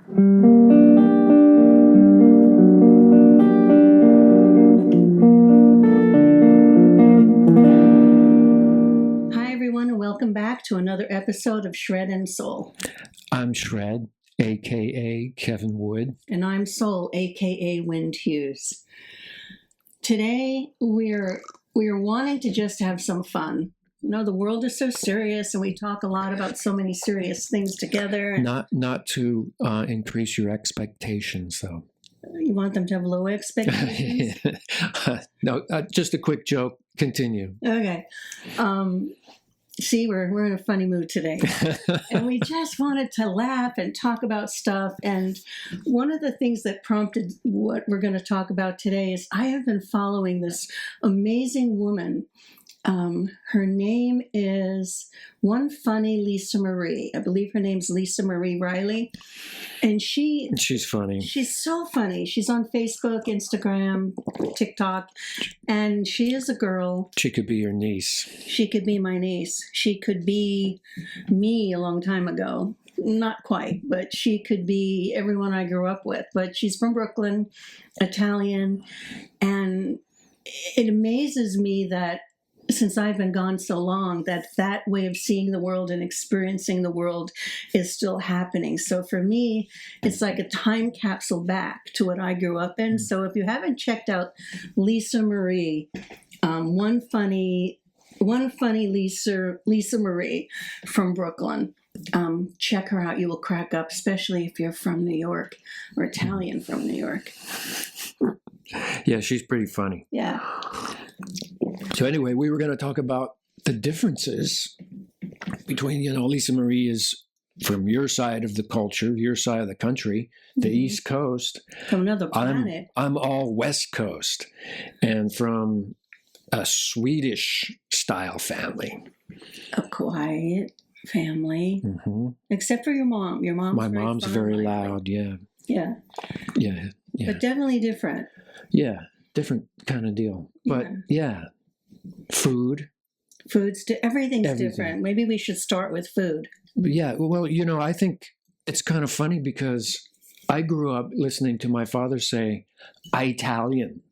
Hi, everyone, and welcome back to another episode of Shred and Soul. I'm Shred, a.k.a. Kevin Wood. And I'm Soul, a.k.a. Wind Hughes. Today, we're wanting to just have some fun. You know, the world is so serious, and we talk a lot about so many serious things together. Not to increase your expectations, though. You want them to have low expectations? No, just a quick joke. Continue. Okay. See, we're in a funny mood today. And we just wanted to laugh and talk about stuff. And one of the things that prompted what we're going to talk about today is I have been following this amazing woman. Her name is One Funny Lisa Marie. I believe her name's Lisa Marie Riley. And she's funny. She's so funny. She's on Facebook, Instagram, TikTok. And she is a girl. She could be your niece. She could be my niece. She could be me a long time ago. Not quite, but she could be everyone I grew up with. But she's from Brooklyn, Italian. And it amazes me that since I've been gone so long, that way of seeing the world and experiencing the world is still happening. So for me, it's like a time capsule back to what I grew up in. So if you haven't checked out Lisa Marie, one funny Lisa Marie from Brooklyn, check her out. You will crack up, especially if you're from New York or Italian from New York. Yeah, she's pretty funny. Yeah. So anyway, we were going to talk about the differences between, Lisa Marie is from your side of the culture, your side of the country, the East Coast. From another planet. I'm all West Coast and from a Swedish style family. A quiet family. Mm-hmm. Except for your mom. Your mom's My mom's very loud, yeah. Yeah. Yeah. But definitely different. Yeah, different kind of deal. But yeah. Everything's different. Maybe we should start with food. Yeah, well, I think it's kind of funny because I grew up listening to my father say, Italian.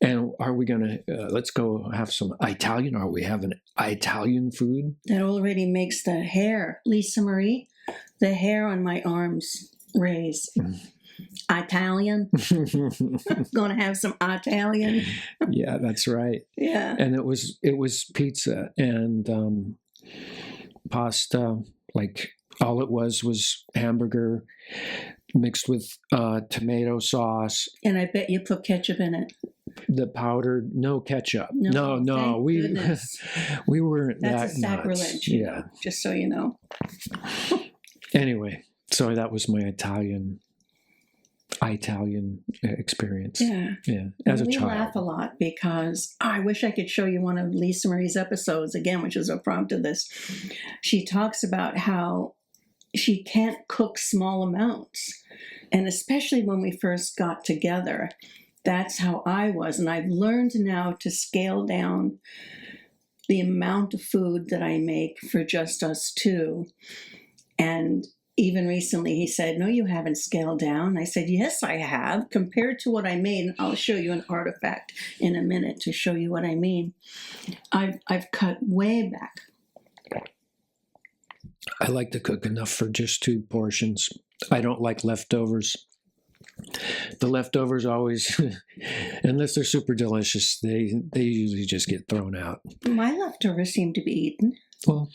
And are we going to, let's go have some Italian? Are we having Italian food? That already makes the hair, Lisa Marie, the hair on my arms raise. Italian. Gonna have some Italian. Yeah, that's right. Yeah. And it was pizza and pasta. Like all it was hamburger mixed with tomato sauce. And I bet you put ketchup in it. The powdered, no ketchup. No. We weren't That's that a sacrilege. Yeah. Just so you know. Anyway, so that was my Italian experience. Yeah. As a child. We laugh a lot because I wish I could show you one of Lisa Marie's episodes again, which was a prompt of this. She talks about how she can't cook small amounts. And especially when we first got together, that's how I was. And I've learned now to scale down the amount of food that I make for just us two. And even recently, he said, no, you haven't scaled down. I said, yes, I have, compared to what I made. And I'll show you an artifact in a minute to show you what I mean. I've cut way back. I like to cook enough for just 2 portions. I don't like leftovers. The leftovers always, unless they're super delicious, they usually just get thrown out. My leftovers seem to be eaten. Well,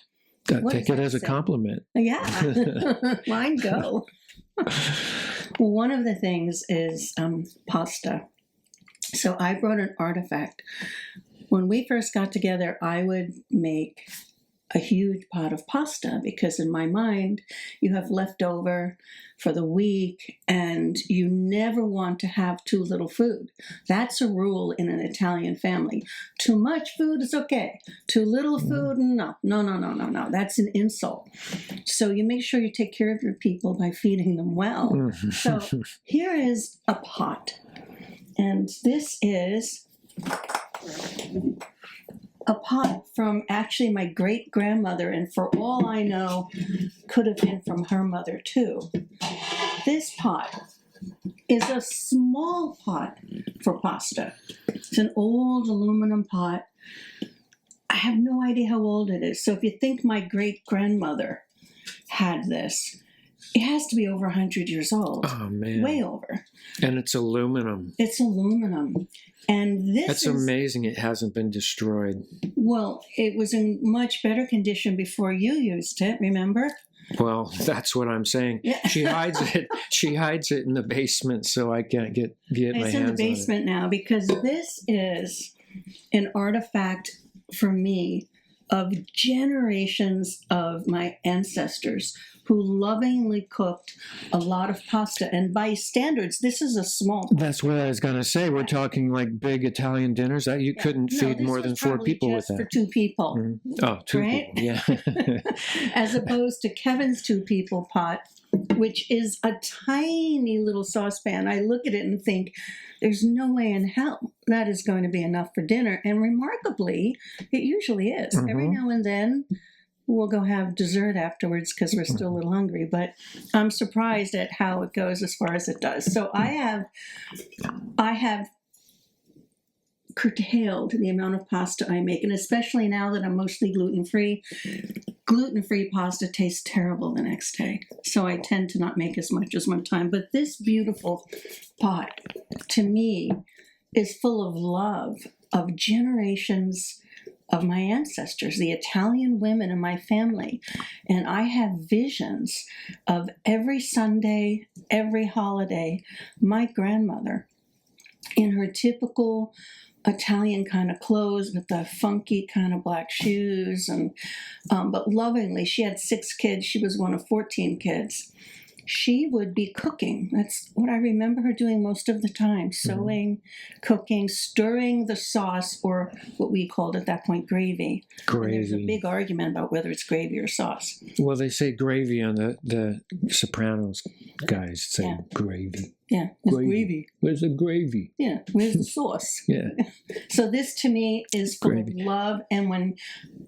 take it as a compliment. Yeah, mine go. One of the things is pasta. So I brought an artifact. When we first got together, I would make a huge pot of pasta because in my mind, you have leftover for the week and you never want to have too little food. That's a rule in an Italian family. Too much food is okay. Too little food, no. That's an insult. So you make sure you take care of your people by feeding them well. So here is a pot. And this is a pot from actually my great-grandmother, and for all I know, could have been from her mother too. This pot is a small pot for pasta. It's an old aluminum pot. I have no idea how old it is. So if you think my great-grandmother had this, it has to be over 100 years old. Oh, man. Way over. And it's aluminum. It's aluminum. And this That's amazing it hasn't been destroyed. Well, it was in much better condition before you used it, remember? Well, that's what I'm saying. Yeah. She hides it. She hides it in the basement so I can't get my hands on it. It's in the basement now because this is an artifact for me of generations of my ancestors who lovingly cooked a lot of pasta. And by standards, this is a small pot. That's what I was going to say. We're talking like big Italian dinners. You couldn't feed more than 4 people with that. For 2 people. Mm-hmm. Oh, 2 right? people, yeah. As opposed to Kevin's 2-people pot, which is a tiny little saucepan. I look at it and think, there's no way in hell that is going to be enough for dinner. And remarkably, it usually is. Mm-hmm. Every now and then, we'll go have dessert afterwards because we're still a little hungry. But I'm surprised at how it goes as far as it does. So I have curtailed the amount of pasta I make, and especially now that I'm mostly gluten-free. Gluten-free pasta tastes terrible the next day, so I tend to not make as much as one time. But this beautiful pot, to me, is full of love of generations of my ancestors, the Italian women in my family. And I have visions of every Sunday, every holiday, my grandmother in her typical Italian kind of clothes with the funky kind of black shoes, and but lovingly, she had 6 kids. She was one of 14 kids. She would be cooking. That's what I remember her doing most of the time, sewing, cooking, stirring the sauce, or what we called at that point gravy. Gravy. And there's a big argument about whether it's gravy or sauce. Well, they say gravy on the Sopranos guys say gravy. Yeah, it's gravy. Where's the gravy? Yeah, where's the sauce? Yeah. So this to me is full Gravy. of love. And when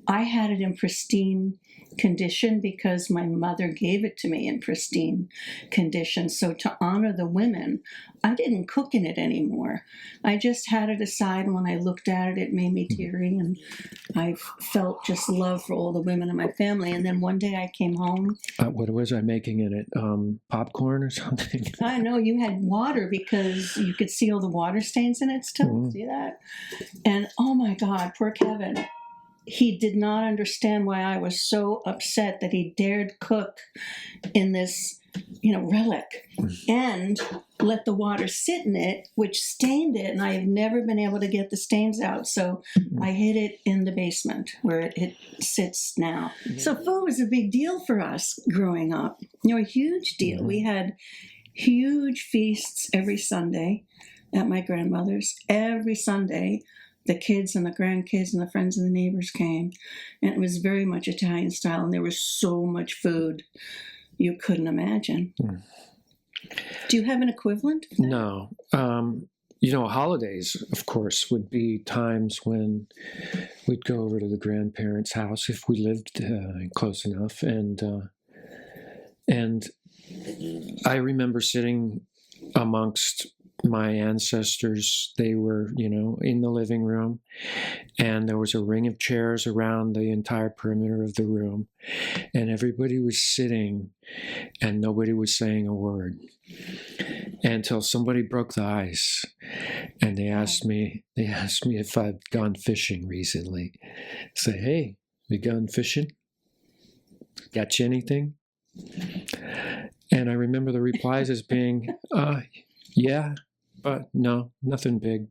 I had it in pristine condition because my mother gave it to me in pristine condition. So to honor the women, I didn't cook in it anymore. I just had it aside, and when I looked at it, it made me teary, and I felt just love for all the women in my family. And then one day I came home. What was I making in it? Popcorn or something? I know you had water because you could see all the water stains in it still. See that? And oh my God, poor Kevin. He did not understand why I was so upset that he dared cook in this, relic and let the water sit in it, which stained it. And I have never been able to get the stains out. So I hid it in the basement where it sits now. So food was a big deal for us growing up. A huge deal. We had huge feasts every Sunday at my grandmother's. Every Sunday, the kids and the grandkids and the friends and the neighbors came, and it was very much Italian style, and there was so much food you couldn't imagine. Do you have an equivalent? No. Holidays, of course, would be times when we'd go over to the grandparents' house if we lived close enough, and I remember sitting amongst my ancestors. They were, in the living room, and there was a ring of chairs around the entire perimeter of the room, and everybody was sitting and nobody was saying a word until somebody broke the ice, and they asked me if I'd gone fishing recently. Say, hey, we gone fishing? Got you anything? And I remember the replies as being, yeah, but no, nothing big.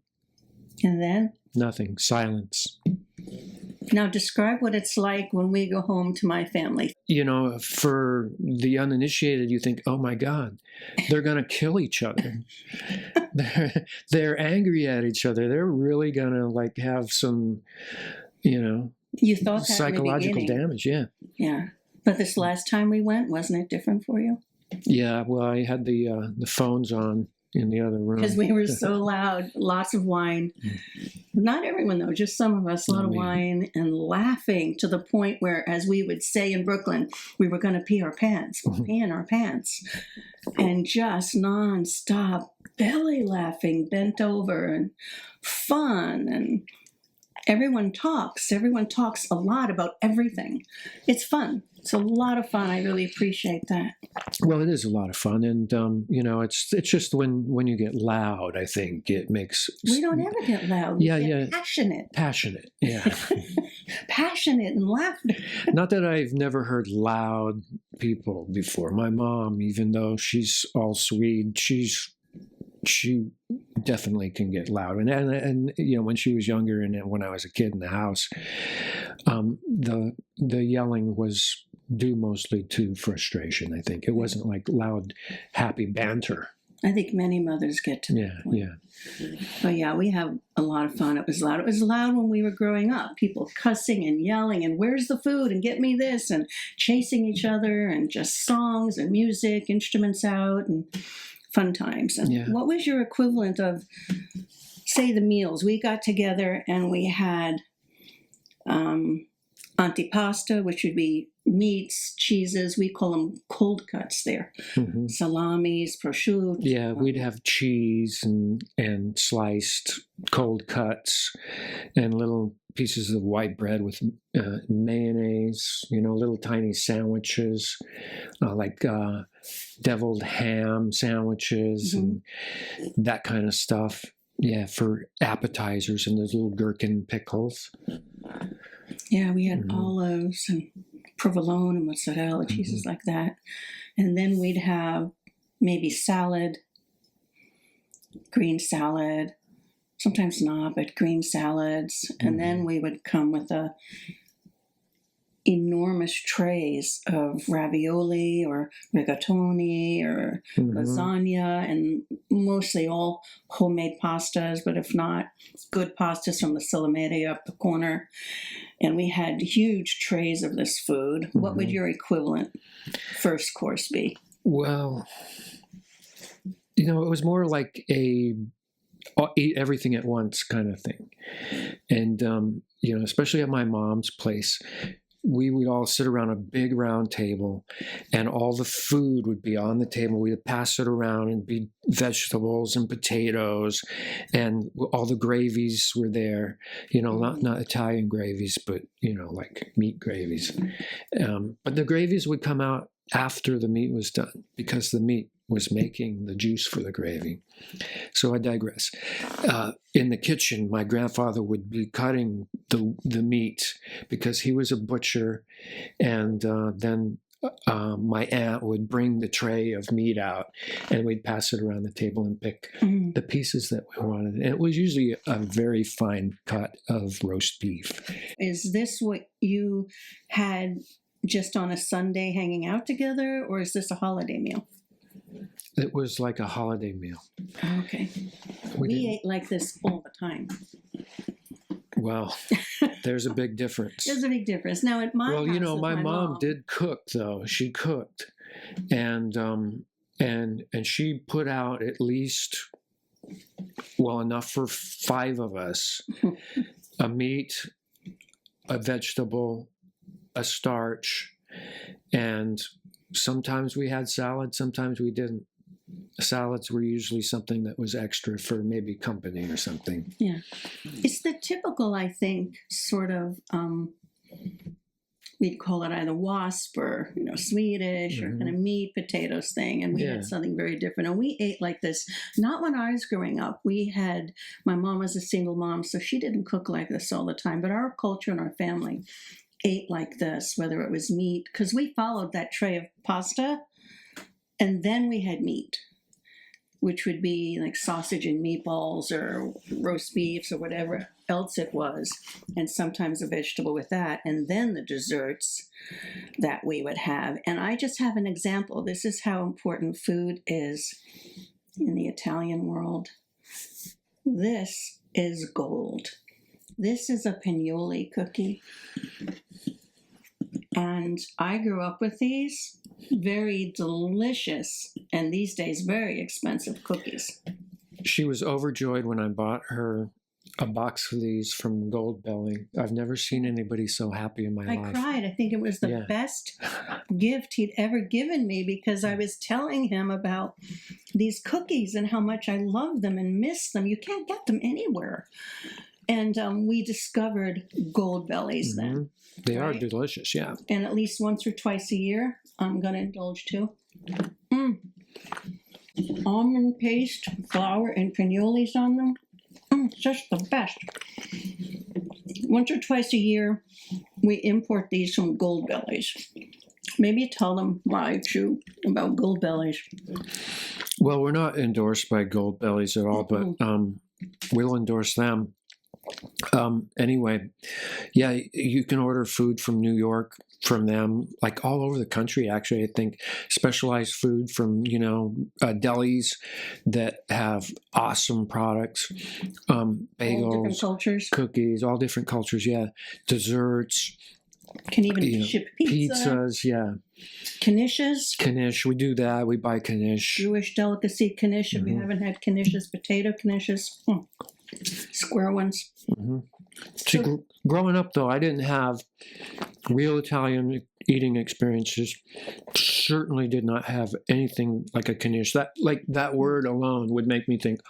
And then? Nothing. Silence. Now describe what it's like when we go home to my family. For the uninitiated, you think, oh my God, they're going to kill each other. they're angry at each other. They're really going to have some, you thought that psychological damage. Yeah. Yeah. But this last time we went, wasn't it different for you? Yeah. Well, I had the phones on in the other room. Because we were so loud, lots of wine. Not everyone, though, just some of us, a lot of wine and laughing to the point where, as we would say in Brooklyn, we were going to pee our pants. We're peeing our pants. and just nonstop belly laughing, bent over, and fun. And everyone talks. Everyone talks a lot about everything. It's fun. It's a lot of fun. I really appreciate that. Well, it is a lot of fun, and it's just when you get loud, I think it makes. We don't ever get loud. We get passionate, yeah. Passionate and laughter. Not that I've never heard loud people before. My mom, even though she's all Swede, she definitely can get loud, and when she was younger and when I was a kid in the house, the yelling was due mostly to frustration. I think it wasn't like loud, happy banter. I think many mothers get to that point. Yeah. But yeah, we have a lot of fun. It was loud. It was loud when we were growing up. People cussing and yelling and where's the food and get me this and chasing each other and just songs and music, instruments out and fun times. And what was your equivalent of, say, the meals? We got together and we had antipasta, which would be meats, cheeses. We call them cold cuts there. Mm-hmm. Salamis, prosciutto. Yeah, we'd have cheese and sliced cold cuts and little pieces of white bread with mayonnaise, little tiny sandwiches, like deviled ham sandwiches and that kind of stuff. Yeah, for appetizers, and those little gherkin pickles. Yeah, we had olives and provolone and mozzarella, cheeses like that. And then we'd have maybe salad, green salad, sometimes not, but green salads. And then we would come with enormous trays of ravioli or rigatoni or lasagna, and mostly all homemade pastas, but if not, good pastas from the Salamere up the corner. And we had huge trays of this food. What would your equivalent first course be? Well, it was more like a eat everything at once kind of thing. And, especially at my mom's place, we would all sit around a big round table and all the food would be on the table. We'd pass it around and be vegetables and potatoes, and all the gravies were there, not Italian gravies, but, like meat gravies. But the gravies would come out after the meat was done because the meat was making the juice for the gravy. So I digress. In the kitchen, my grandfather would be cutting the meat because he was a butcher, and then my aunt would bring the tray of meat out, and we'd pass it around the table and pick the pieces that we wanted. And it was usually a very fine cut of roast beef. Is this what you had just on a Sunday hanging out together, or is this a holiday meal? It was like a holiday meal. Okay. We ate like this all the time. Well, there's a big difference. There's a big difference. Now at my house, my mom did cook though. She cooked, and she put out at least enough for 5 of us: a meat, a vegetable, a starch, and sometimes we had salad, sometimes we didn't. Salads were usually something that was extra for maybe company or something. Yeah. It's the typical, I think, sort of, we'd call it either wasp or, Swedish or kind of meat potatoes thing. And we had something very different. And we ate like this, not when I was growing up. My mom was a single mom, so she didn't cook like this all the time. But our culture and our family ate like this, whether it was meat, because we followed that tray of pasta. And then we had meat, which would be like sausage and meatballs or roast beefs or whatever else it was, and sometimes a vegetable with that, and then the desserts that we would have. And I just have an example. This is how important food is in the Italian world. This is gold. This is a pignoli cookie. And I grew up with these. Very delicious, and these days very expensive cookies. She was overjoyed when I bought her a box of these from Gold Belly. I've never seen anybody so happy in my I life. cried. I think it was the Yeah. best gift he'd ever given me because I was telling him about these cookies and how much I love them and miss them. You can't get them anywhere. And we discovered Gold Bellies then. They are Right. delicious, yeah. And at least once or twice a year, I'm going to indulge too. Almond paste, flour, and cannolis on them. Just the best. Once or twice a year, we import these from Gold Bellies. Maybe tell them why, Chu, about Gold Bellies. Well, we're not endorsed by Gold Bellies at all, but we'll endorse them. Anyway, yeah, you can order food from New York from them, like all over the country, actually. I think specialized food from, delis that have awesome products, All different bagels, cultures. cookies, all different cultures, yeah. Desserts, Can even ship pizza. pizzas, yeah. Knishes. Knish, we do that. We buy knish. Jewish delicacy knish. If you haven't had knishes, potato knishes. Square ones. See, growing up, though, I didn't have real Italian eating experiences. Certainly did not have anything like a knish. That word alone would make me think,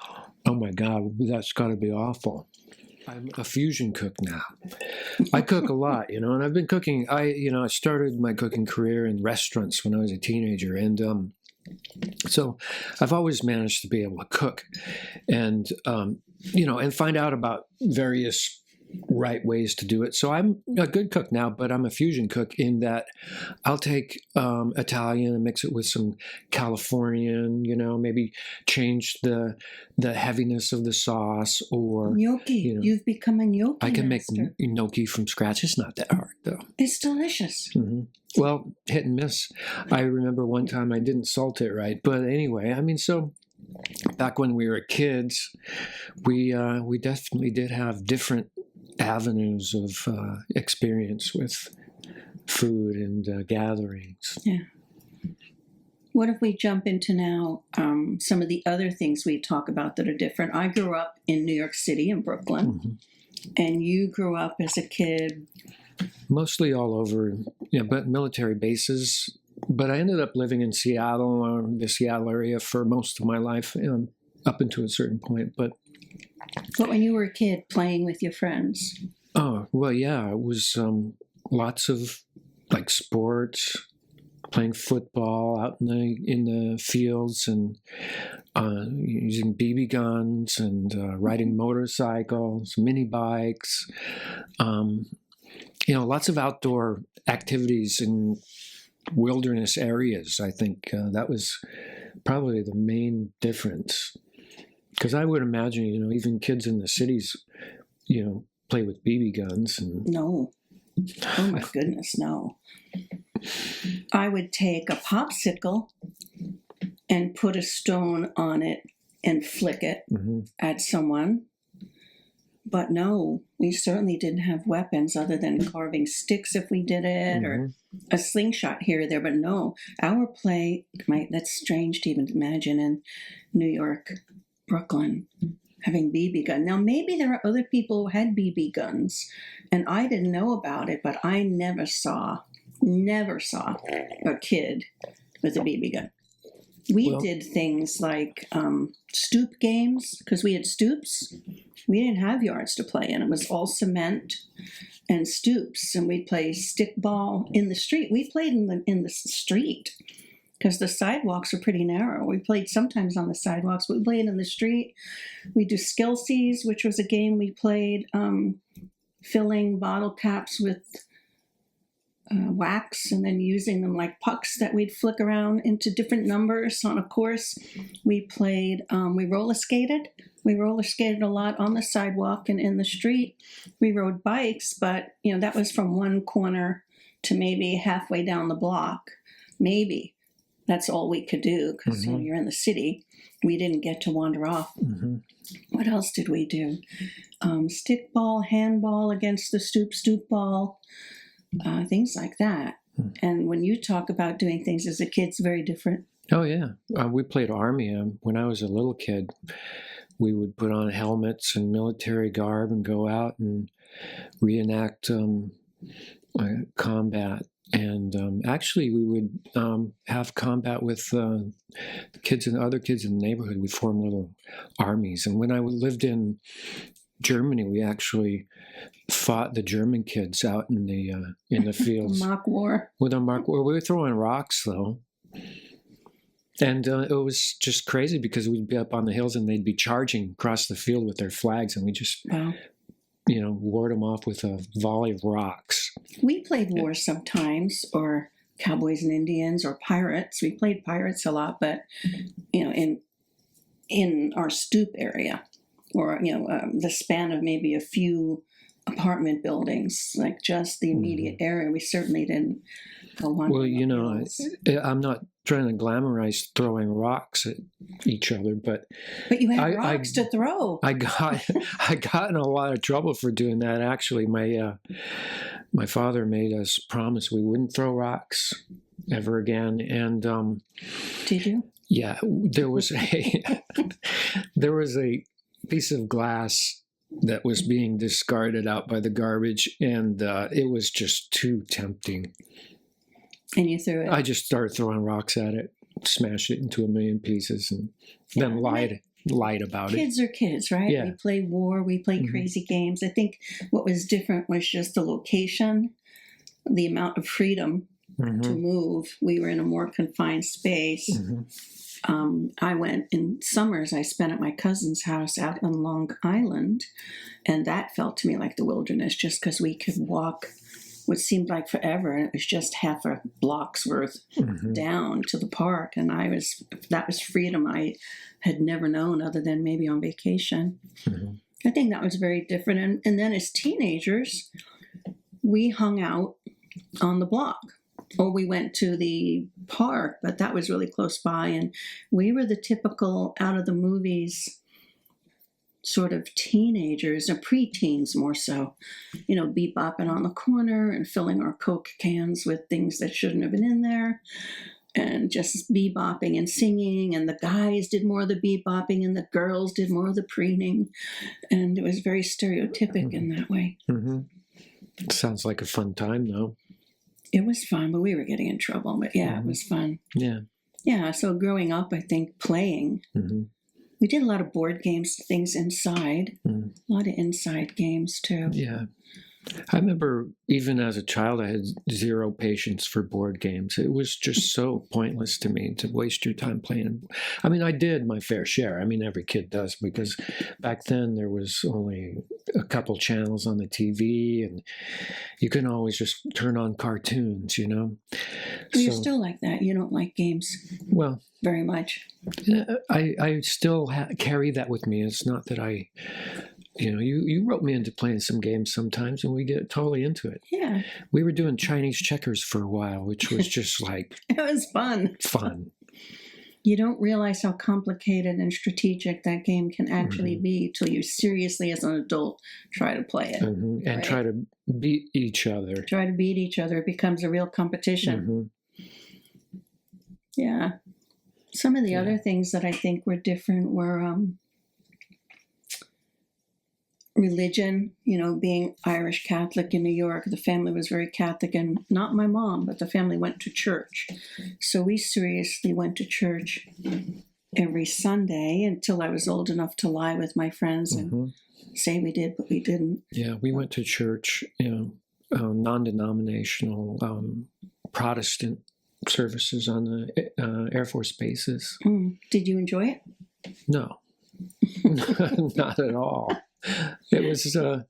oh my God, that's got to be awful. I'm a fusion cook now. I cook a lot, and I've been cooking. I started my cooking career in restaurants when I was a teenager, and so I've always managed to be able to cook, and and find out about various right ways to do it. So I'm a good cook now, but I'm a fusion cook in that I'll take Italian and mix it with some Californian, maybe change the heaviness of the sauce, or gnocchi. You've become a gnocchi I can master. make gnocchi from scratch. It's not that hard, though. It's delicious. Well, hit and miss. I remember one time I didn't salt it right, but anyway, so back when we were kids, we definitely did have different avenues of experience with food and gatherings. Yeah. What if we jump into now some of the other things we talk about that are different? I grew up in New York City, in Brooklyn, and you grew up as a kid. Mostly all over, but military bases. But I ended up living in Seattle, or the Seattle area, for most of my life, up until a certain point. But when you were a kid playing with your friends? Oh, well, yeah, it was lots of sports, playing football out in the fields, and using BB guns, and riding motorcycles, mini bikes, lots of outdoor activities in wilderness areas. I think that was probably the main difference. Because I would imagine, even kids in the cities, play with BB guns. No. Oh my goodness, no. I would take a popsicle and put a stone on it and flick it at someone. But no, we certainly didn't have weapons other than carving sticks if we did it, or a slingshot here or there. But no, our play, that's strange to even imagine in New York, Brooklyn, having BB gun. Now, maybe there are other people who had BB guns, and I didn't know about it, but I never saw a kid with a BB gun. We did things like stoop games, because we had stoops. We didn't have yards to play in. It was all cement and stoops, and we'd play stickball in the street. We played in the street because the sidewalks are pretty narrow. We played sometimes on the sidewalks, but we played in the street. We do Skilsies, which was a game we played, filling bottle caps with wax and then using them like pucks that we'd flick around into different numbers on a course. We played, we roller skated. We roller skated a lot on the sidewalk and in the street. We rode bikes, but that was from one corner to maybe halfway down the block. Maybe that's all we could do because you're in the city. We didn't get to wander off. What else did we do? Stickball, handball against the stoop ball. Things like that. And when you talk about doing things as a kid, it's very different. Oh, yeah. We played Army when I was a little kid. we would put on helmets and military garb and go out and reenact combat. And actually, we would have combat with the kids and other kids in the neighborhood. We formed little armies. And when I lived in Germany, we actually fought the German kids out in the fields. Mock war. With a mock war. We were throwing rocks, though. And it was just crazy because we'd be up on the hills and they'd be charging across the field with their flags, and we just, ward them off with a volley of rocks. We played war sometimes, or cowboys and Indians, or pirates. We played pirates a lot, but in our stoop area, or the span of maybe a few apartment buildings, like just the immediate area. We certainly didn't go on. Well, I'm not trying to glamorize throwing rocks at each other, but you had rocks to throw. I got in a lot of trouble for doing that. Actually, my father made us promise we wouldn't throw rocks ever again. And did you? Yeah, there was a piece of glass that was being discarded out by the garbage, and it was just too tempting. And you threw it? I just started throwing rocks at it, smashed it into a million pieces, and then lied about it. Kids are kids, right? Yeah. We played war, we played crazy games. I think what was different was just the location, the amount of freedom to move. We were in a more confined space. I went in summers, I spent at my cousin's house out on Long Island, and that felt to me like the wilderness just because we could walk what seemed like forever, and it was just half a block's worth down to the park, and that was freedom I had never known other than maybe on vacation. I think that was very different. And then as teenagers, we hung out on the block, or we went to the park, but that was really close by, and we were the typical out of the movies sort of teenagers, or preteens more so, bebopping on the corner and filling our Coke cans with things that shouldn't have been in there, and just bebopping and singing, and the guys did more of the bebopping and the girls did more of the preening, and it was very stereotypic in that way. Sounds like a fun time, though. It was fun, but we were getting in trouble. But yeah, it was fun. Yeah, so growing up, I think playing, we did a lot of board games, things inside, a lot of inside games too. Yeah. I remember even as a child, I had zero patience for board games. It was just so pointless to me to waste your time playing. I mean, I did my fair share. I mean, every kid does, because back then there was only a couple channels on the TV, and you couldn't always just turn on cartoons, Well, you're still like that. You don't like games very much. I still carry that with me. It's not that I... you wrote me into playing some games sometimes, and we get totally into it. Yeah. We were doing Chinese checkers for a while, which was just like... It was fun. You don't realize how complicated and strategic that game can actually be till you seriously, as an adult, try to play it. And try to beat each other. It becomes a real competition. Yeah. Some of the other things that I think were different were... religion, being Irish Catholic in New York, the family was very Catholic, and not my mom, but the family went to church. So we seriously went to church every Sunday until I was old enough to lie with my friends and say we did, but we didn't. Yeah, we went to church, non-denominational Protestant services on the Air Force bases. Did you enjoy it? No, not at all. It was, a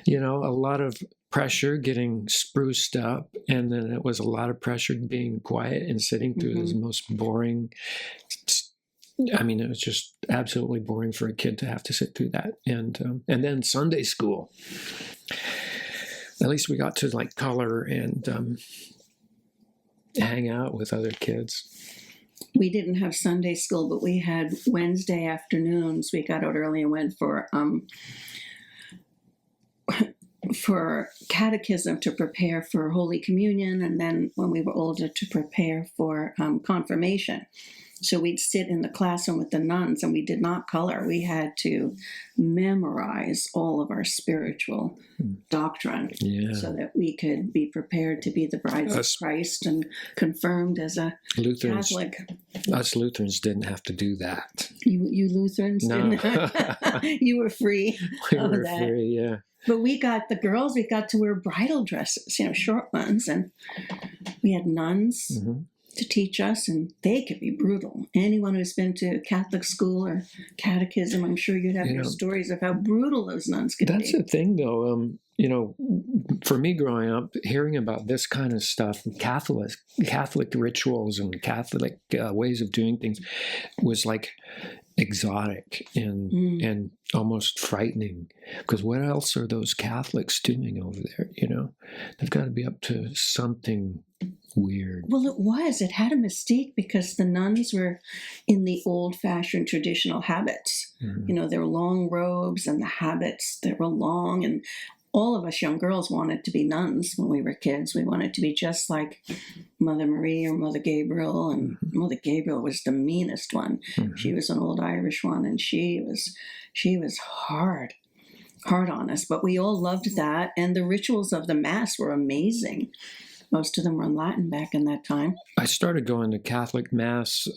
lot of pressure getting spruced up, and then it was a lot of pressure being quiet and sitting through this most boring. I mean, it was just absolutely boring for a kid to have to sit through that. And then Sunday school. At least we got to color and hang out with other kids. We didn't have Sunday school, but we had Wednesday afternoons. We got out early and went for catechism to prepare for Holy Communion, and then when we were older to prepare for confirmation. So we'd sit in the classroom with the nuns, and we did not color. We had to memorize all of our spiritual doctrine so that we could be prepared to be the brides of Christ and confirmed as a Catholic. Us Lutherans didn't have to do that. You Lutherans didn't? You were free. We were free, yeah. But we got to wear bridal dresses, short ones. And we had nuns to teach us, and they could be brutal. Anyone who's been to Catholic school or catechism, I'm sure you'd have your stories of how brutal those nuns could be. That's the thing, though. For me growing up, hearing about this kind of stuff, Catholic rituals and Catholic ways of doing things was like exotic and almost frightening, because what else are those Catholics doing over there? They've got to be up to something weird. Well, it had a mystique because the nuns were in the old-fashioned traditional habits. Their long robes and the habits that were long, and all of us young girls wanted to be nuns when we were kids. We wanted to be just like Mother Marie or Mother Gabriel, and Mother Gabriel was the meanest one. She was an old Irish one, and she was hard on us, but we all loved that. And the rituals of the Mass were amazing. Most of them were in Latin back in that time. I started going to Catholic Mass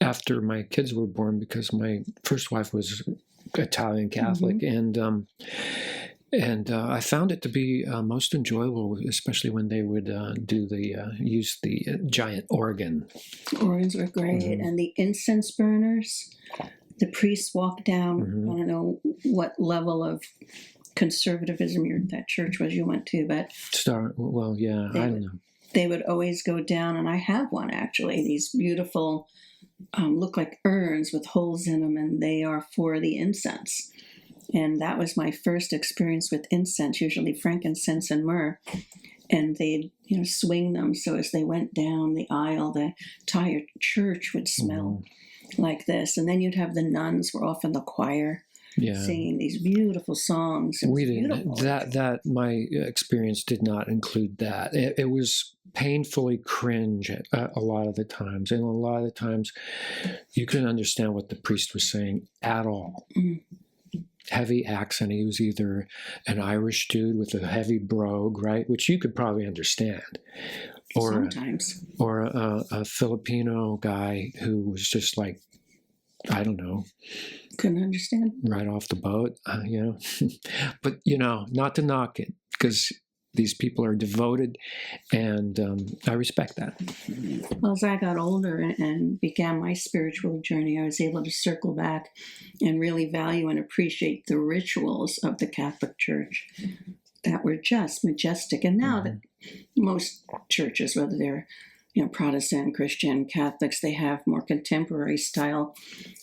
after my kids were born, because my first wife was Italian Catholic, and I found it to be most enjoyable, especially when they would use the giant organ. Organs were great, and the incense burners. The priests walked down. I don't know what level of conservatism that church was you went to, but I don't know. They would always go down, and I have one actually. These beautiful, look like urns with holes in them, and they are for the incense. And that was my first experience with incense, usually frankincense and myrrh. And they'd, swing them so as they went down the aisle, the entire church would smell like this. And then you'd have the nuns were off in the choir singing these beautiful songs. We didn't. That my experience did not include that. It was painfully cringe a lot of the times, and a lot of the times you couldn't understand what the priest was saying at all. Heavy accent. He was either an Irish dude with a heavy brogue, right, which you could probably understand, or sometimes, or a Filipino guy who was just like, I don't know, couldn't understand, right off the boat, But not to knock it, because these people are devoted, and I respect that. Well, as I got older and began my spiritual journey, I was able to circle back and really value and appreciate the rituals of the Catholic Church that were just majestic. And now that most churches, whether they're Protestant, Christian, Catholics, they have more contemporary style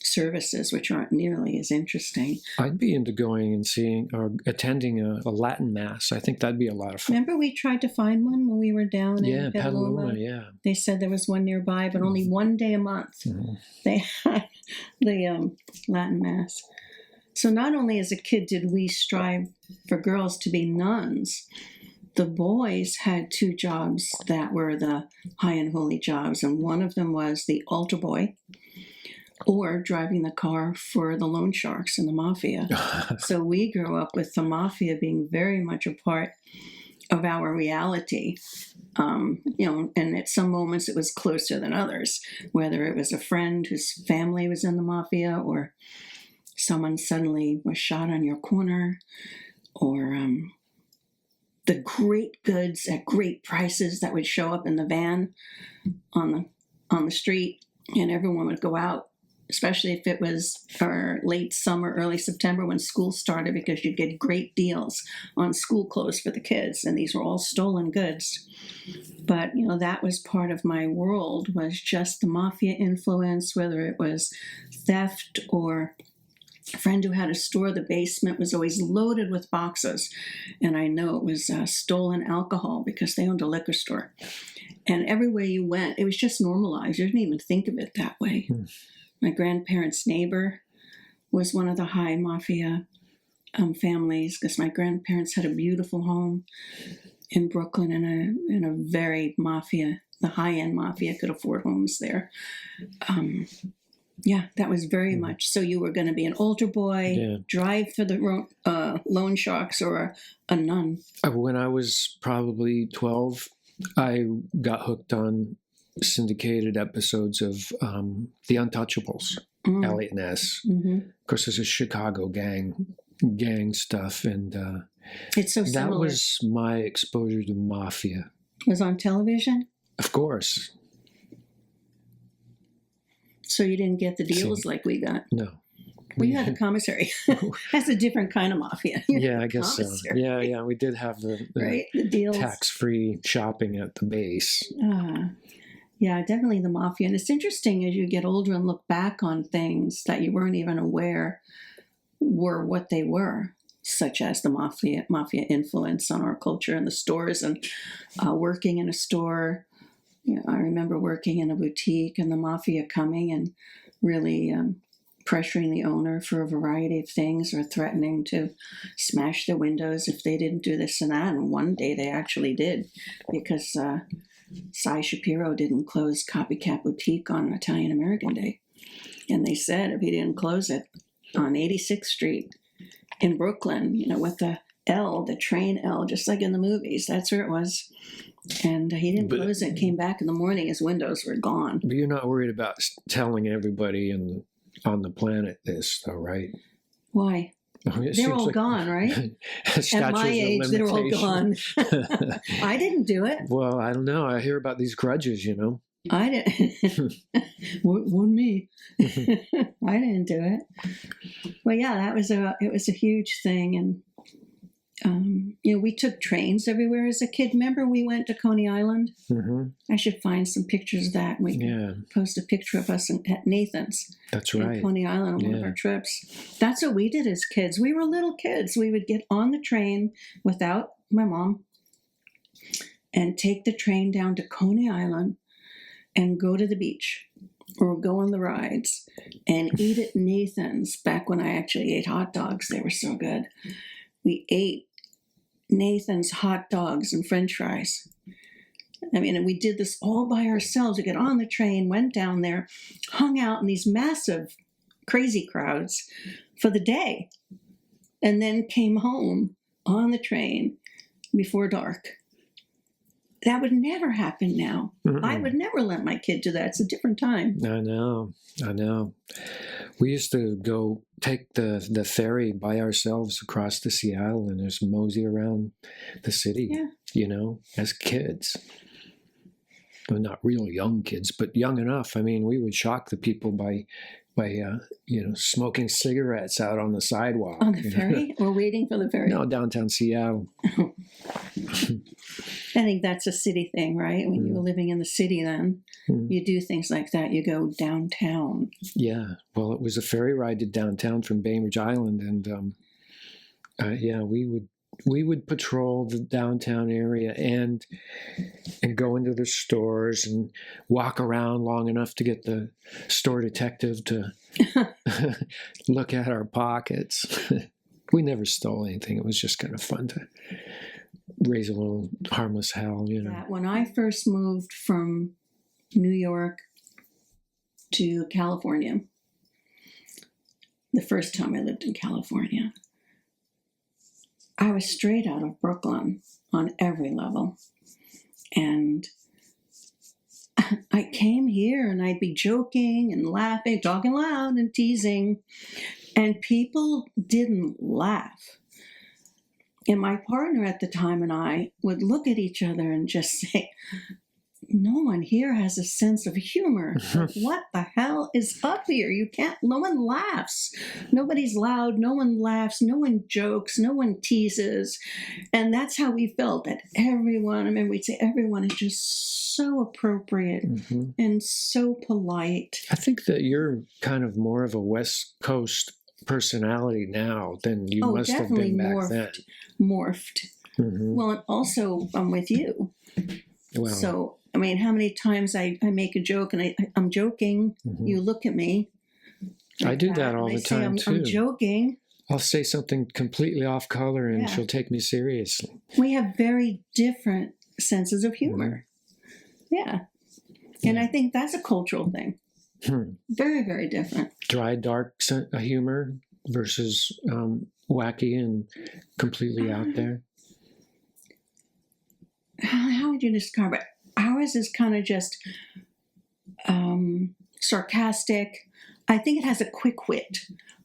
services, which aren't nearly as interesting. I'd be into going and seeing or attending a Latin Mass. I think that'd be a lot of fun. Remember we tried to find one when we were down in Petaluma? Yeah. They said there was one nearby, but only one day a month they had the Latin Mass. So not only as a kid did we strive for girls to be nuns, the boys had two jobs that were the high and holy jobs, and one of them was the altar boy or driving the car for the loan sharks and the mafia. So we grew up with the mafia being very much a part of our reality. And at some moments it was closer than others, whether it was a friend whose family was in the mafia, or someone suddenly was shot on your corner, or the great goods at great prices that would show up in the van on the street, and everyone would go out, especially if it was late summer, early September when school started, because you'd get great deals on school clothes for the kids, and these were all stolen goods. But, that was part of my world, was just the mafia influence, whether it was theft or a friend who had a store. The basement was always loaded with boxes, and I know it was stolen alcohol because they owned a liquor store. And everywhere you went, it was just normalized. You didn't even think of it that way. My grandparents' neighbor was one of the high mafia families, because my grandparents had a beautiful home in Brooklyn in a very mafia the high-end mafia could afford homes there. Yeah, that was very much. So you were going to be an altar boy, drive for the loan sharks, or a nun. When I was probably 12, I got hooked on syndicated episodes of The Untouchables, Elliot Ness. Of course, there's a Chicago gang stuff, and it's so similar. That was my exposure to mafia. It was on television? Of course. So you didn't get the deals like we got? No. We had the commissary. That's a different kind of mafia. Yeah, I guess so. Yeah. We did have the right? The deals. Tax-free shopping at the base. Yeah, definitely the mafia. And it's interesting as you get older and look back on things that you weren't even aware were what they were, such as the mafia influence on our culture in the stores and working in a store. You know, I remember working in a boutique and the mafia coming and really pressuring the owner for a variety of things, or threatening to smash the windows if they didn't do this and that. And one day they actually did, because Cy Shapiro didn't close Copycat Boutique on Italian American Day. And they said if he didn't close it on 86th Street in Brooklyn, you know, with the L, the train L, just like in the movies, that's where it was. And he didn't close it. Came back in the morning, his windows were gone. But you're not worried about telling everybody on the planet this, though, right? Why? They're all gone, right? At my age, they're all gone. I didn't do it. Well, I don't know. I hear about these grudges, you know. I didn't. Wasn't me. I didn't do it. Well, yeah, it was a huge thing, and you know, we took trains everywhere as a kid. Remember, we went to Coney Island. I should find some pictures of that. We can post a picture of us at Nathan's. That's right. In Coney Island on one of our trips. That's what we did as kids. We were little kids. We would get on the train without my mom and take the train down to Coney Island and go to the beach or go on the rides and eat at Nathan's. Back when I actually ate hot dogs, they were so good. We ate Nathan's hot dogs and French fries. I mean, and we did this all by ourselves. We got on the train, went down there, hung out in these massive, crazy crowds for the day, and then came home on the train before dark. That would never happen now. I would never let my kid do that. It's a different time. I know. We used to go take the ferry by ourselves across to Seattle and just mosey around the city, you know, as kids. Well, not real young kids, but young enough. I mean, we would shock the people by you know, smoking cigarettes out on the sidewalk. On the ferry? Or waiting for the ferry? No, downtown Seattle. I think that's a city thing, right? When you were living in the city then, you do things like that. You go downtown. Yeah. Well, it was a ferry ride to downtown from Bainbridge Island. And, we would patrol the downtown area and go into the stores and walk around long enough to get the store detective to look at our pockets. We never stole anything. It was just kind of fun to raise a little harmless hell, you know. Yeah, when I first moved from New York to California, the first time I lived in California, I was straight out of Brooklyn on every level. And I came here and I'd be joking and laughing, talking loud and teasing, and people didn't laugh. And my partner at the time and I would look at each other and just say, no one here has a sense of humor. What the hell is up here? No one laughs. Nobody's loud. No one laughs. No one jokes. No one teases. And that's how we felt, that everyone, I mean, we'd say everyone is just so appropriate and so polite. I think that you're kind of more of a West Coast personality now than you must have been back then. Morphed. Well, and also I'm with you. Well, so, I mean, how many times I make a joke and I'm joking, you look at me. Like I do that all the time, too. I'm joking. I'll say something completely off color and she'll take me seriously. We have very different senses of humor. Yeah. And I think that's a cultural thing. Very, very different. Dry, dark humor versus wacky and completely out there. How would you describe it? Ours is kind of just sarcastic. I think it has a quick wit.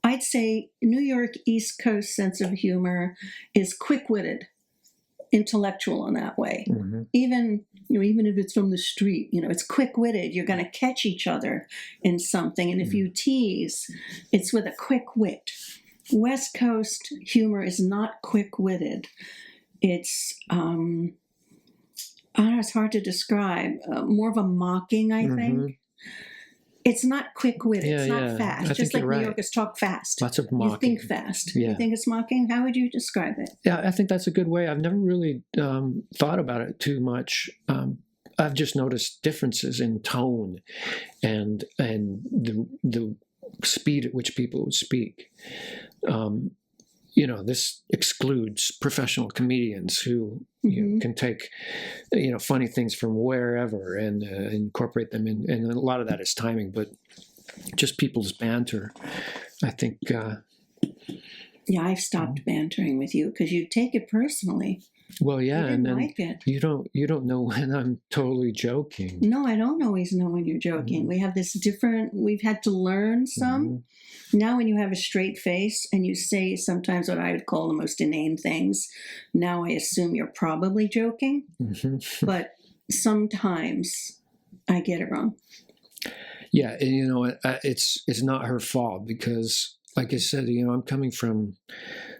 I'd say New York East Coast sense of humor is quick-witted, intellectual in that way. Mm-hmm. Even if it's from the street, it's quick-witted. You're going to catch each other in something, and if you tease, it's with a quick wit. West Coast humor is not quick-witted. It's I don't know, it's hard to describe. More of a mocking, I think. It's not quick-witted. It's not fast. Just like New Yorkers talk fast. Lots of mocking. You think fast. Yeah. You think it's mocking? How would you describe it? Yeah, I think that's a good way. I've never really thought about it too much. I've just noticed differences in tone and the speed at which people would speak. This excludes professional comedians who can take, funny things from wherever and incorporate them in. And a lot of that is timing, but just people's banter, I think. Yeah, I've stopped bantering with you because you take it personally. Well, yeah, and then like it. you don't know when I'm totally joking. No, I don't always know when you're joking. We have this different. We've had to learn some. Now, when you have a straight face and you say sometimes what I would call the most inane things, now I assume you're probably joking. But sometimes I get it wrong. Yeah, and it's not her fault because, like I said, I'm coming from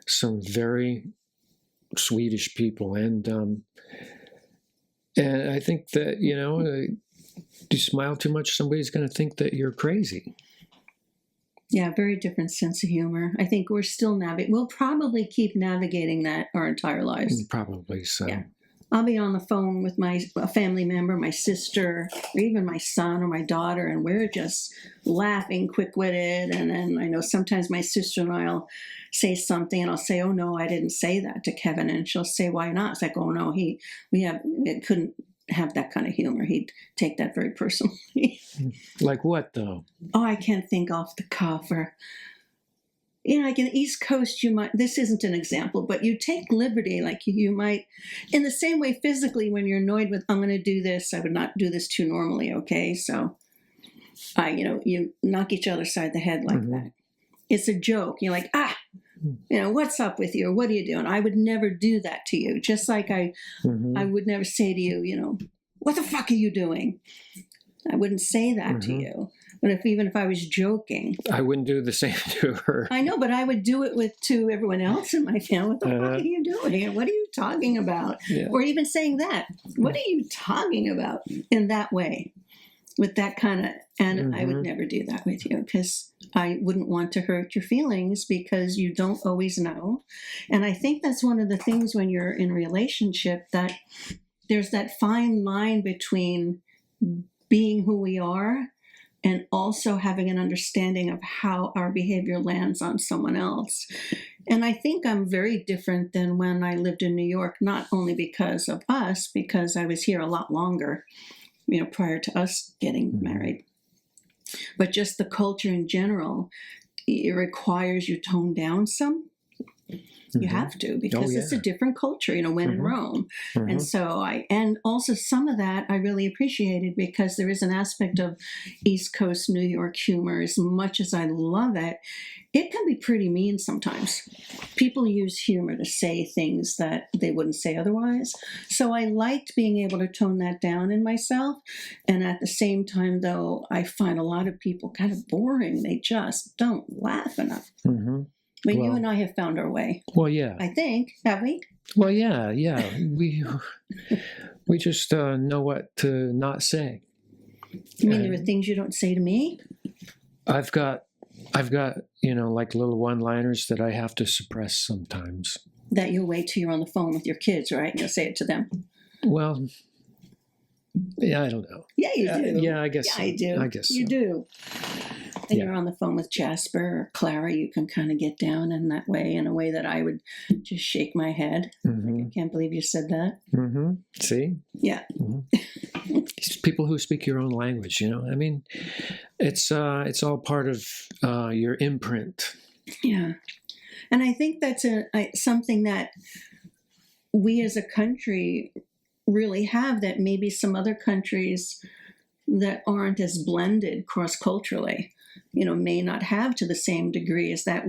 some very Swedish people, and I think that you smile too much, somebody's going to think that you're crazy. Yeah, very different sense of humor. I think we're still we'll probably keep navigating that our entire lives. Probably so. Yeah. I'll be on the phone with a family member, my sister, or even my son or my daughter, and we're just laughing, quick-witted. And then I know sometimes my sister and I'll say something, and I'll say, "Oh no, I didn't say that to Kevin," and she'll say, "Why not?" It's like, "Oh no, it couldn't have that kind of humor. He'd take that very personally." Like what though? Oh, I can't think off the cuff. Or like in the East Coast, you might, this isn't an example, but you take liberty, like you might, in the same way physically, when you're annoyed with, I'm going to do this, I would not do this too normally, okay? So, you knock each other side the head like that. It's a joke. You're like, what's up with you? Or what are you doing? I would never do that to you. Just like I would never say to you, what the fuck are you doing? I wouldn't say that to you. But even if I was joking, I wouldn't do the same to her. I know, but I would do it to everyone else in my family. What the fuck are you doing? What are you talking about? Yeah. Or even saying that. What are you talking about in that way? With that kind of, and I would never do that with you because I wouldn't want to hurt your feelings because you don't always know. And I think that's one of the things when you're in a relationship, that there's that fine line between being who we are and also having an understanding of how our behavior lands on someone else. And I think I'm very different than when I lived in New York, not only because of us, because I was here a lot longer, prior to us getting married. But just the culture in general, it requires you tone down some. You have to, because it's a different culture, when in Rome. And so and also some of that I really appreciated because there is an aspect of East Coast New York humor. As much as I love it, it can be pretty mean sometimes. People use humor to say things that they wouldn't say otherwise. So I liked being able to tone that down in myself. And at the same time, though, I find a lot of people kind of boring. They just don't laugh enough. But you and I have found our way. Well, yeah. I think, have we? Well, yeah. We just know what to not say. You mean there are things you don't say to me? I've got like little one-liners that I have to suppress sometimes. That you'll wait till you're on the phone with your kids, right? And you'll say it to them. Well, yeah, I don't know. Yeah, you do. Yeah, I guess. Yeah, I do. I guess you so. do. and you're on the phone with Jasper or Clara, you can kind of get down in a way that I would just shake my head. Mm-hmm. I can't believe you said that. Mm-hmm. See? Yeah. Mm-hmm. It's people who speak your own language, you know. I mean, it's all part of your imprint. Yeah. And I think that's something that we as a country really have that maybe some other countries that aren't as blended cross-culturally, may not have to the same degree, is that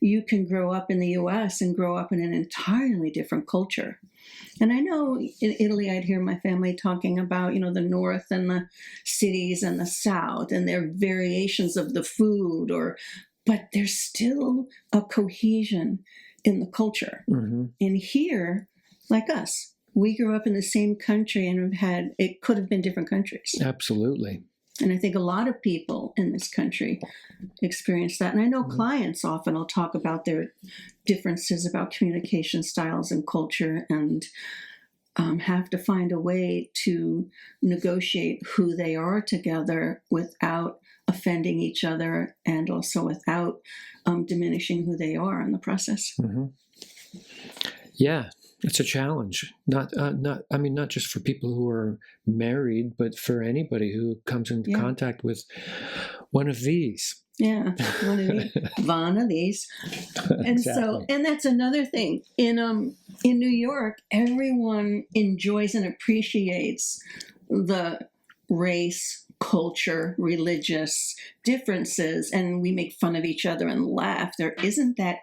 you can grow up in the US and grow up in an entirely different culture. And I know in Italy, I'd hear my family talking about, the North and the cities and the South and their variations of the food, but there's still a cohesion in the culture. Mm-hmm. And here, like us, we grew up in the same country and it could have been different countries. Absolutely. And I think a lot of people in this country experience that. And I know clients often will talk about their differences about communication styles and culture, and have to find a way to negotiate who they are together without offending each other, and also without diminishing who they are in the process. Mm-hmm. Yeah. It's a challenge, not just for people who are married, but for anybody who comes into contact with one of these. Yeah, one of these. And Exactly. and that's another thing. In New York, everyone enjoys and appreciates the race, culture, religious differences, and we make fun of each other and laugh. There isn't that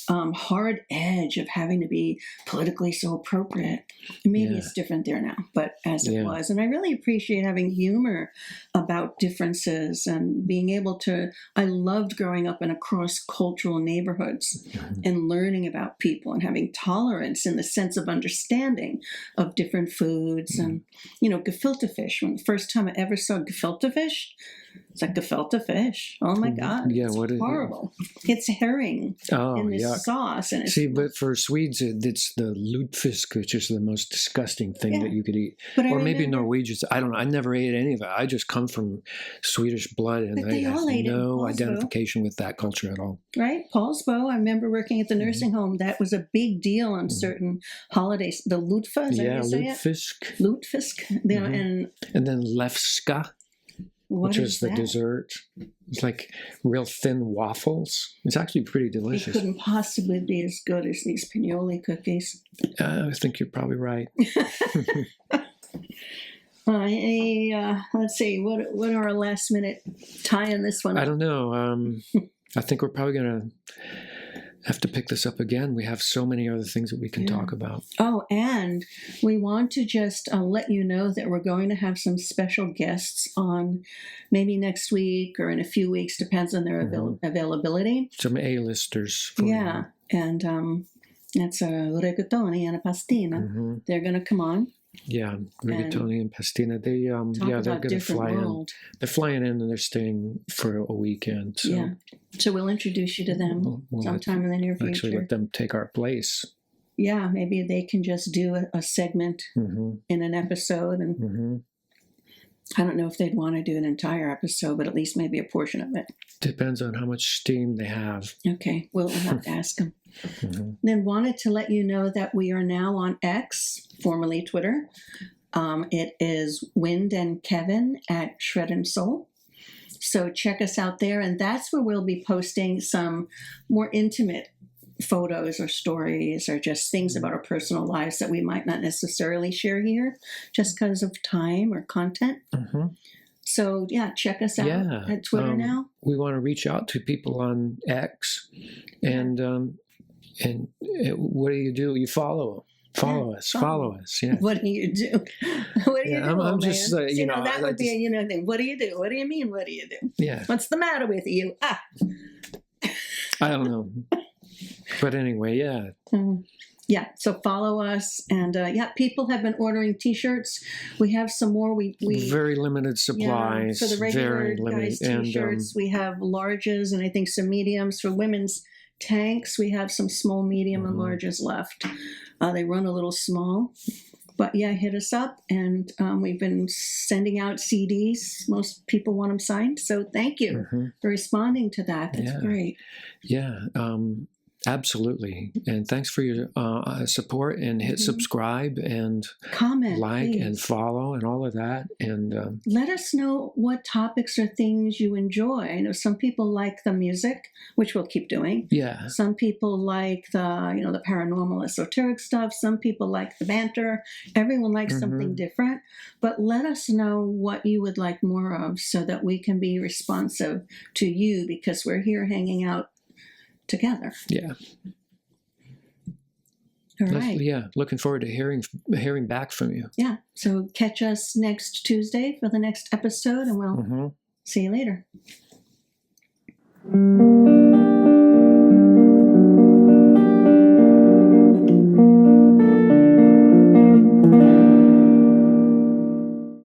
hard edge of having to be politically so appropriate. Maybe it's different there now, but as it was. And I really appreciate having humor about differences and being able to, I loved growing up in cross-cultural neighborhoods and learning about people and having tolerance in the sense of understanding of different foods. And, gefilte fish. When the first time I ever saw gefilte fish, it's like gefilte fish. Oh my God. Yeah, it's what is horrible. It's herring in this sauce. And it's, but for Swedes, it's the lutefisk, which is the most disgusting thing that you could eat. Or maybe Norwegians. I don't know. I never ate any of it. I just come from Swedish blood, and I have no identification with that culture at all. Right? Paulsbo. I remember working at the nursing home. That was a big deal on certain holidays. The lutfa, is that how you say lutefisk. It? Lutefisk. And then lefska, which is the dessert. It's like real thin waffles. It's actually pretty delicious. It couldn't possibly be as good as these pinoli cookies. I think you're probably right. Let's see, what are our last minute tie in this one? I don't know. I think we're probably going to have to pick this up again. We have so many other things that we can talk about. Oh, and we want to just let you know that we're going to have some special guests on maybe next week or in a few weeks, depends on their availability. Some A-listers. And that's Rigatoni and a Pastina. They're going to come on. Yeah, Rigatoni and Pastina. They're going to fly in. They're flying in and they're staying for a weekend. So. Yeah. So we'll introduce you to them sometime in the near future. Actually, let them take our place. Yeah, maybe they can just do a segment in an episode. And I don't know if they'd want to do an entire episode, but at least maybe a portion of it. Depends on how much steam they have. Okay, we'll have to ask them. Then wanted to let you know that we are now on X, formerly Twitter. It is Wind and Kevin at Shred and Soul. So check us out there, and that's where we'll be posting some more intimate photos or stories or just things about our personal lives that we might not necessarily share here just because of time or content. So, check us out at Twitter now. We want to reach out to people on X, and what do? You follow us. Follow us. Yeah. What do you do? What do you do? I'm just, that would be a thing. What do you do? What do you mean? What do you do? Yeah. What's the matter with you? I don't know. But anyway, so follow us, and people have been ordering T-shirts. We have some more. We very limited supplies. For the regular guys T-shirts, we have larges and I think some mediums. For women's tanks, we have some small, medium, and larges left. They run a little small, But yeah, hit us up, and we've been sending out CDs. Most people want them signed, so thank you for responding to that. That's great. Yeah, absolutely. And thanks for your support, and hit subscribe and comment, like, please. and follow, and all of that. And let us know what topics or things you enjoy. I know some people like the music, which we'll keep doing. yeah, Some people like the paranormal, esoteric stuff. Some people like the banter. Everyone likes something different. But let us know what you would like more of, so that we can be responsive to you, because we're here hanging out together. yeah. All right. Looking forward to hearing back from you. Yeah. So catch us next Tuesday for the next episode, and we'll see you later.